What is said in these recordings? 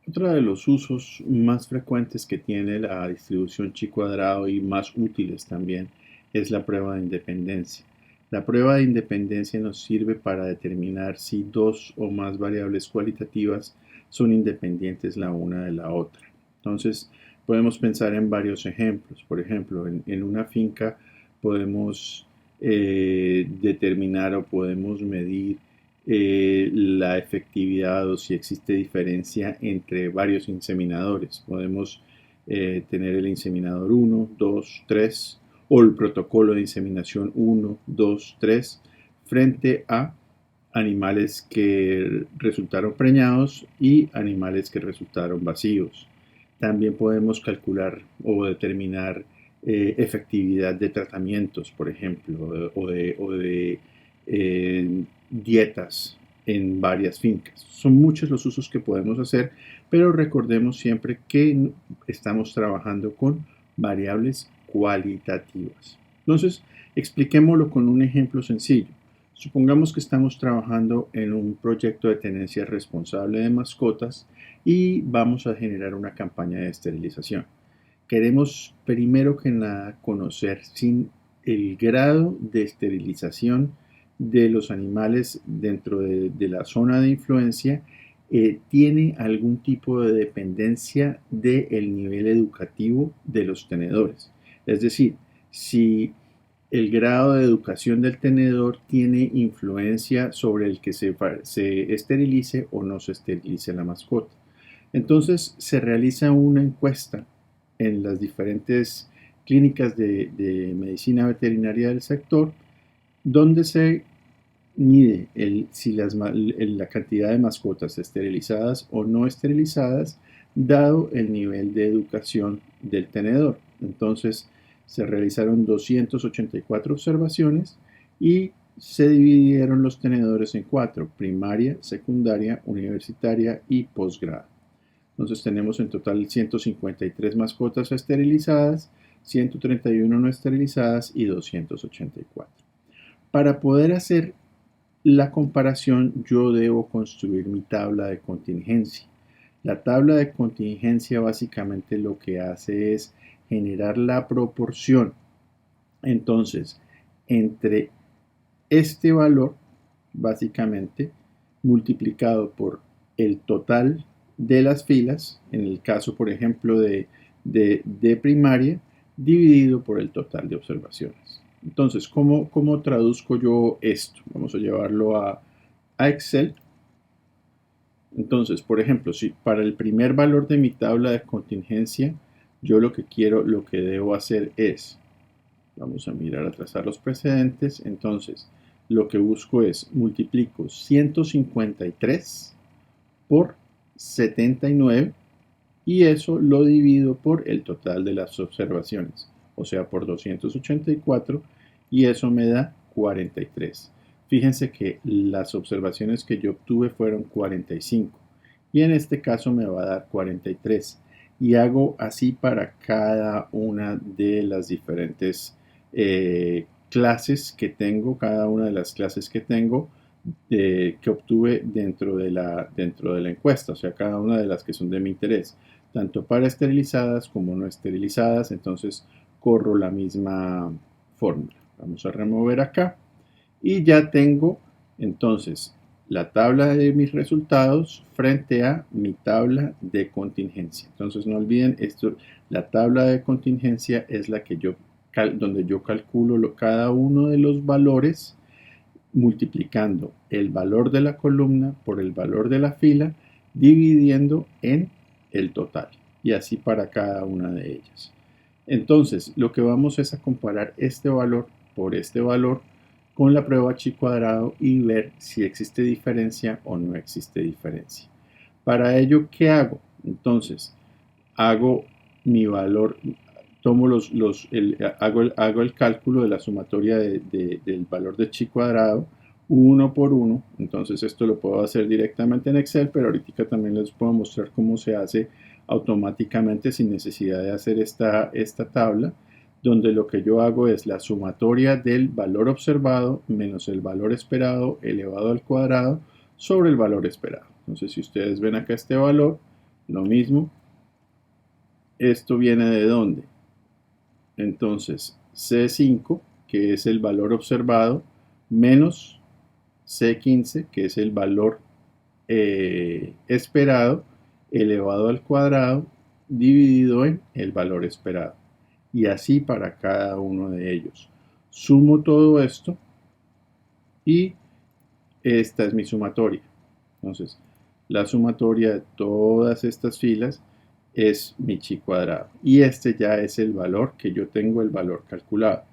Otro de los usos más frecuentes que tiene la distribución chi cuadrado y más útiles también es la prueba de independencia. La prueba de independencia nos sirve para determinar si dos o más variables cualitativas son independientes la una de la otra. Entonces, podemos pensar en varios ejemplos. Por ejemplo, en una finca podemos determinar o podemos medir la efectividad o si existe diferencia entre varios inseminadores. Podemos tener el inseminador 1, 2, 3 o el protocolo de inseminación 1, 2, 3 frente a animales que resultaron preñados y animales que resultaron vacíos. También podemos calcular o determinar efectividad de tratamientos, por ejemplo, dietas en varias fincas. Son muchos los usos que podemos hacer, pero recordemos siempre que estamos trabajando con variables cualitativas. Entonces, expliquémoslo con un ejemplo sencillo. Supongamos que estamos trabajando en un proyecto de tenencia responsable de mascotas y vamos a generar una campaña de esterilización. Queremos primero que nada conocer si el grado de esterilización de los animales dentro de la zona de influencia tiene algún tipo de dependencia del nivel educativo de los tenedores. Es decir, si el grado de educación del tenedor tiene influencia sobre el que se esterilice o no se esterilice la mascota. Entonces se realiza una encuesta en las diferentes clínicas de medicina veterinaria del sector, donde se mide si la cantidad de mascotas esterilizadas o no esterilizadas, dado el nivel de educación del tenedor. Entonces, se realizaron 284 observaciones y se dividieron los tenedores en cuatro: primaria, secundaria, universitaria y posgrado. Entonces tenemos en total 153 mascotas esterilizadas, 131 no esterilizadas y 284. Para poder hacer la comparación, yo debo construir mi tabla de contingencia. La tabla de contingencia básicamente lo que hace es generar la proporción, entonces, entre este valor, básicamente, multiplicado por el total de las filas, en el caso, por ejemplo, de primaria, dividido por el total de observaciones. Entonces, ¿cómo traduzco yo esto? Vamos a llevarlo a Excel. Entonces, por ejemplo, si para el primer valor de mi tabla de contingencia, yo lo que quiero, lo que debo hacer es, vamos a mirar a trazar los precedentes. Entonces, lo que busco es multiplico 153 por 79 y eso lo divido por el total de las observaciones, o sea, por 284 y eso me da 43. Fíjense que las observaciones que yo obtuve fueron 45 y en este caso me va a dar 43 y hago así para cada una de las diferentes clases que tengo, cada una de las clases que tengo que obtuve dentro de la encuesta, o sea, cada una de las que son de mi interés, tanto para esterilizadas como no esterilizadas. Entonces corro la misma fórmula. Vamos a remover acá y ya tengo entonces la tabla de mis resultados frente a mi tabla de contingencia. Entonces no olviden esto, la tabla de contingencia es la que donde yo calculo cada uno de los valores multiplicando el valor de la columna por el valor de la fila, dividiendo en el total, y así para cada una de ellas. Entonces, lo que vamos es a comparar este valor por este valor con la prueba chi cuadrado y ver si existe diferencia o no existe diferencia. Para ello, ¿qué hago? Entonces, hago mi valor, hago el cálculo de la sumatoria del valor de chi cuadrado uno por uno. Entonces esto lo puedo hacer directamente en Excel, pero ahorita también les puedo mostrar cómo se hace automáticamente sin necesidad de hacer esta tabla, donde lo que yo hago es la sumatoria del valor observado menos el valor esperado elevado al cuadrado sobre el valor esperado. Entonces, si ustedes ven acá este valor, Lo mismo, esto viene de dónde. Entonces, C5, que es el valor observado, menos C15, que es el valor esperado, elevado al cuadrado, dividido en el valor esperado. Y así para cada uno de ellos. Sumo todo esto y esta es mi sumatoria. Entonces, la sumatoria de todas estas filas es mi chi cuadrado. Y este ya es el valor que yo tengo, el valor calculado.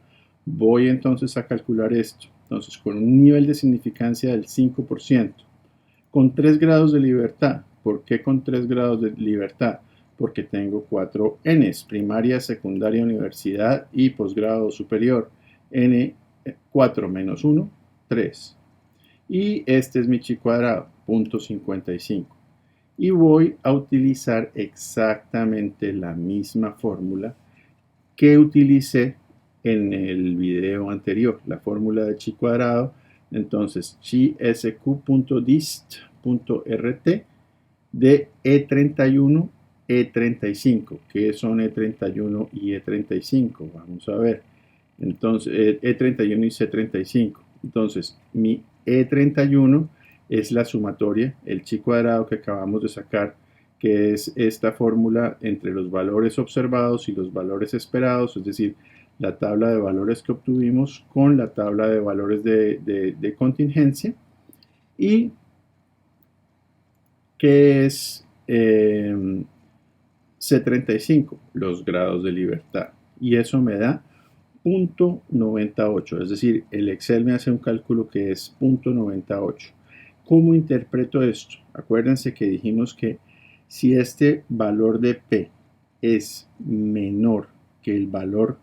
Voy entonces a calcular esto. Entonces, con un nivel de significancia del 5%, con 3 grados de libertad. ¿Por qué con 3 grados de libertad? Porque tengo 4 Ns, primaria, secundaria, universidad y posgrado superior. N 4 menos 1, 3. Y este es mi chi cuadrado, 0.55. Y voy a utilizar exactamente la misma fórmula que utilicé en el video anterior, la fórmula de chi cuadrado. Entonces, chi sq.dist.rt de E31, E35. ¿Qué son E31 y E35? Vamos a ver. Entonces, E31 y C35. Entonces, mi E31 es la sumatoria, el chi cuadrado que acabamos de sacar, que es esta fórmula entre los valores observados y los valores esperados, es decir, la tabla de valores que obtuvimos con la tabla de valores de contingencia. Y que es C35, los grados de libertad. Y eso me da 0.98, es decir, el Excel me hace un cálculo que es 0.98. ¿Cómo interpreto esto? Acuérdense que dijimos que si este valor de P es menor que el valor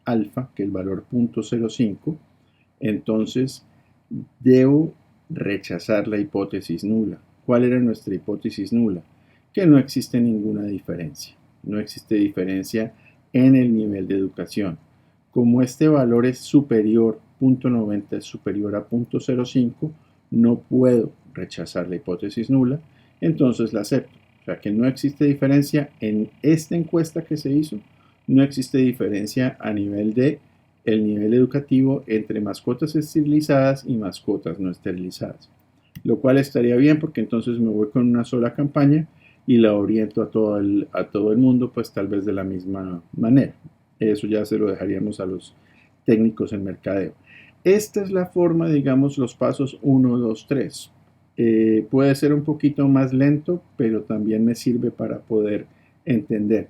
alfa, que el valor 0.05, entonces debo rechazar la hipótesis nula. ¿Cuál era nuestra hipótesis nula? Que no existe ninguna diferencia. No existe diferencia en el nivel de educación. Como este valor es superior, 0.90 es superior a 0.05, no puedo rechazar la hipótesis nula, entonces la acepto. O sea que no existe diferencia en esta encuesta que se hizo, no existe diferencia a nivel de el nivel educativo entre mascotas esterilizadas y mascotas no esterilizadas, lo cual estaría bien porque entonces me voy con una sola campaña y la oriento a todo el mundo, pues tal vez de la misma manera. Eso ya se lo dejaríamos a los técnicos en mercadeo. Esta es la forma, digamos, los pasos 1, 2, 3. Puede ser un poquito más lento, pero también me sirve para poder entender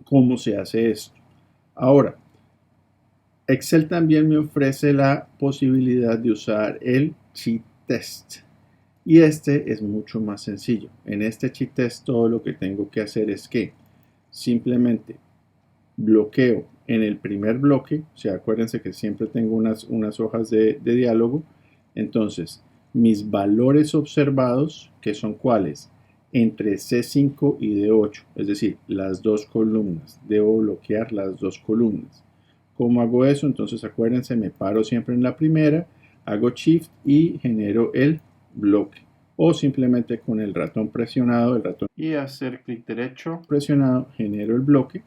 cómo se hace esto. Ahora, Excel también me ofrece la posibilidad de usar el cheat test. Y este es mucho más sencillo. En este cheat test todo lo que tengo que hacer es que simplemente bloqueo en el primer bloque. O sea, acuérdense que siempre tengo unas hojas de diálogo. Entonces, mis valores observados, que son cuáles, entre C5 y D8, es decir, las dos columnas. Debo bloquear las dos columnas. ¿Cómo hago eso? Entonces acuérdense, me paro siempre en la primera, hago Shift y genero el bloque. O simplemente con el ratón presionado, y hacer clic derecho presionado, genero el bloque,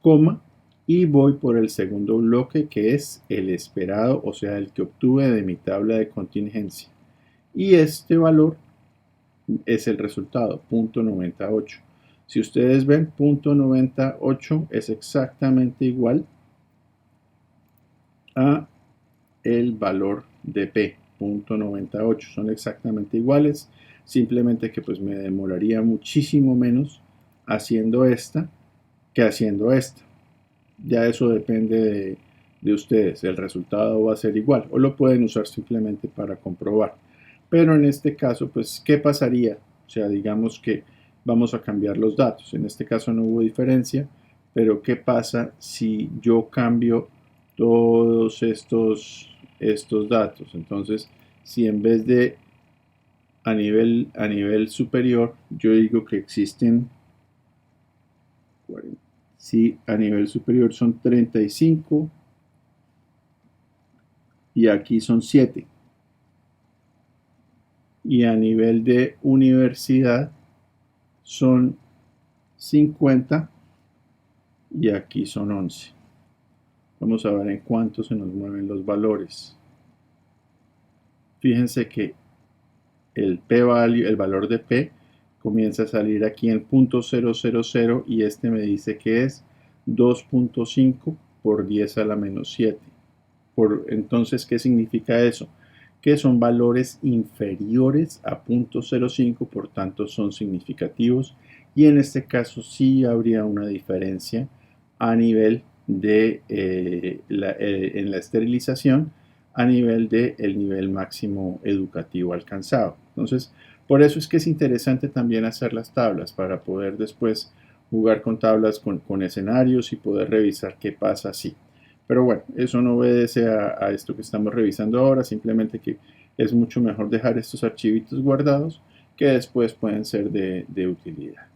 coma, y voy por el segundo bloque que es el esperado, o sea, el que obtuve de mi tabla de contingencia. Y este valor es el resultado, 0.98. Si ustedes ven, 0.98 es exactamente igual a el valor de P, 0.98. Son exactamente iguales, simplemente que pues me demoraría muchísimo menos haciendo esta que haciendo esta. Ya eso depende de ustedes, el resultado va a ser igual o lo pueden usar simplemente para comprobar. Pero en este caso, pues, ¿qué pasaría? O sea, digamos que vamos a cambiar los datos. En este caso no hubo diferencia, pero ¿qué pasa si yo cambio todos estos datos? Entonces, si en vez de a nivel superior, yo digo que existen, si a nivel superior son 35 y aquí son 7. Y a nivel de universidad son 50 y aquí son 11. Vamos a ver en cuánto se nos mueven los valores. Fíjense que el p-value, el valor de p, comienza a salir aquí en 0.000 y este me dice que es 2.5 por 10 a la menos 7. Entonces, ¿qué significa eso? Que son valores inferiores a 0.05, por tanto son significativos, y en este caso sí habría una diferencia a nivel de en la esterilización, a nivel del nivel máximo educativo alcanzado. Entonces, por eso es que es interesante también hacer las tablas para poder después jugar con tablas con escenarios y poder revisar qué pasa así. Pero bueno, eso no obedece a esto que estamos revisando ahora, simplemente que es mucho mejor dejar estos archivitos guardados que después pueden ser de utilidad.